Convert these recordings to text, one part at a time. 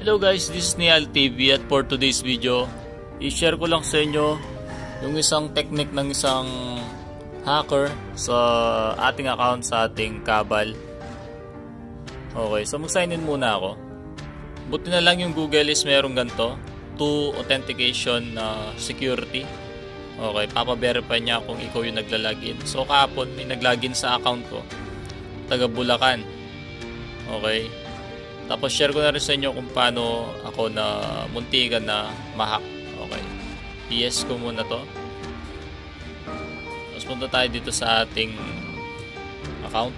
Hello guys, this is Nial TV at for today's video, i-share ko lang sa inyo yung isang technique ng isang hacker sa ating account sa ating Kabal. Okay, so mag-sign in muna ako. Buti na lang yung Google is merong ganito, 2 authentication na security. Okay, papaverify niya kung ikaw yung naglalagin. So kahapon may naglagin sa account ko, taga Bulacan. Okay. Tapos share ko na rin sa inyo kung paano ako na muntikan na ma-hack. Okay. Yes ko muna to. Tapos punta tayo dito sa ating account.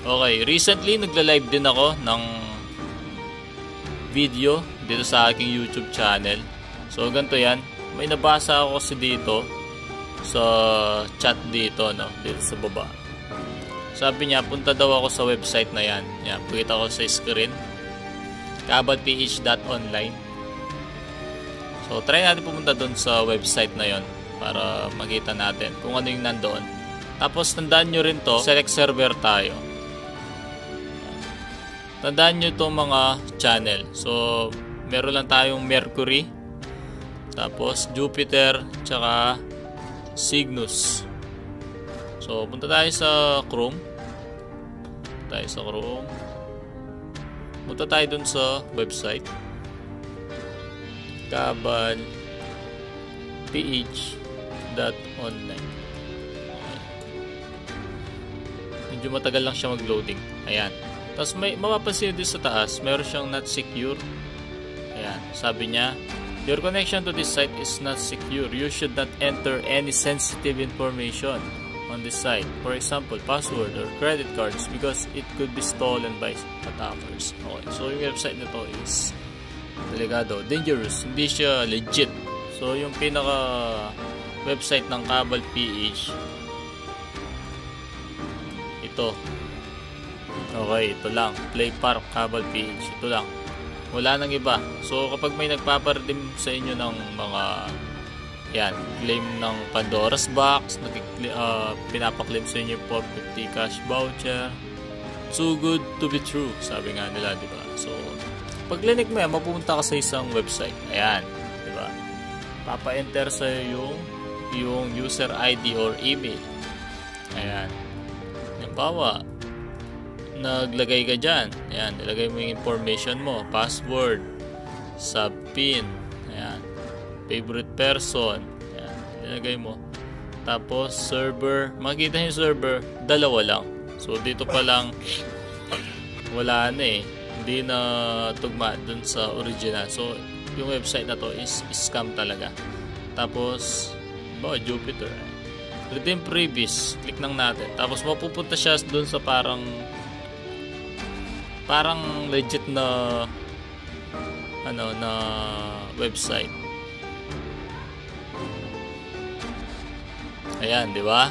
Okay, recently nagla-live din ako ng video dito sa aking YouTube channel. So ganito yan, may nabasa ako kasi dito sa chat dito, no, dito sa baba. Sabi niya punta daw ako sa website na yan. Yan, pakita ko sa screen, kabalph.online. So try natin pumunta doon sa website na yon para makita natin kung ano yung nandoon. Tapos tandaan nyo rin to, select server tayo. Tandaan nyo itong mga channel. So meron lang tayong Mercury, tapos Jupiter, tsaka Cygnus. So punta tayo sa Chrome. Punta tayo dun sa website kabalph.online. Okay. Medyo matagal lang siya mag-loading. Ayan. Tapos may mapapansin din sa taas, meron siyang not secure. Ayan, sabi niya, your connection to this site is not secure. You should not enter any sensitive information on this site. For example, password or credit cards because it could be stolen by attackers. Okay, so yung website na to is delikado, dangerous, hindi siya legit. So yung pinaka website ng Kabal PH, ito. Okay, ito lang. Play Park Kabal PH. Ito lang. Wala nang iba. So, kapag may nagpaparedeem sa inyo ng mga yan, claim ng Pandora's Box, pinapaklaim sa inyo 450 cash voucher. So good to be true, sabi nga nila, di ba? So, pag linik mo yan, mapupunta ka sa isang website. Ayan, di ba? Papa-enter sa yung user ID or email. Ayan. Halimbawa, naglagay ka dyan, ayan, nilagay mo yung information mo, password, sub-pin, ayan, favorite person, ayan, nilagay mo. Tapos server, makikita yung server, dalawa lang. So dito pa lang wala na eh, hindi na tugma dun sa original. So yung website na to is scam talaga. Tapos Jupiter, redeem previous, click lang natin. Tapos mapupunta siya dun sa parang legit na na website. Ayan, di ba?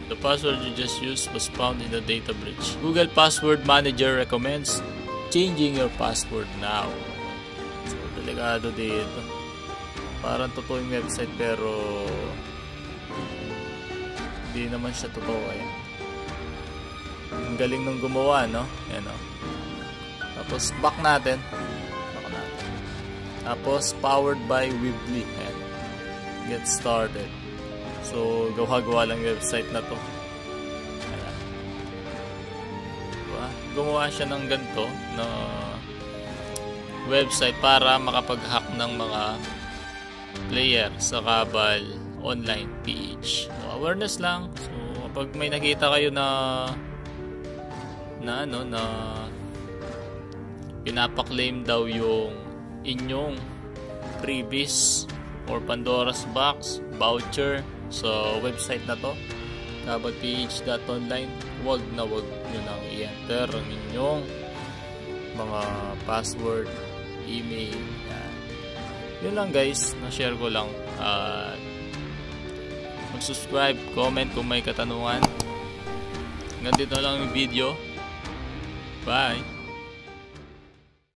The password you just used was found in the data breach. Google Password Manager recommends changing your password now. So, delikado dito. Parang totoo yung website pero hindi naman siya totoo. Ayan. Ang galing nung gumawa, no? Ayan, no? Tapos back natin. Tapos powered by Weebly. Ayan. Get started. So gawa-gawa lang yung website na to. Ayan. Diba? Gumawa siya ng ganito na website para makapag-hack ng mga player sa Kabal Online PH. So, awareness lang. So kapag may nakita kayo na pinapaklaim daw yung inyong previous or Pandora's Box voucher sa website na to, kabalph.online, wag nyo nang i-enter ang inyong mga password, email. Yan. Yun lang guys, na-share ko lang. Mag-subscribe, comment kung may katanungan. Hanggang dito lang yung video. Bye!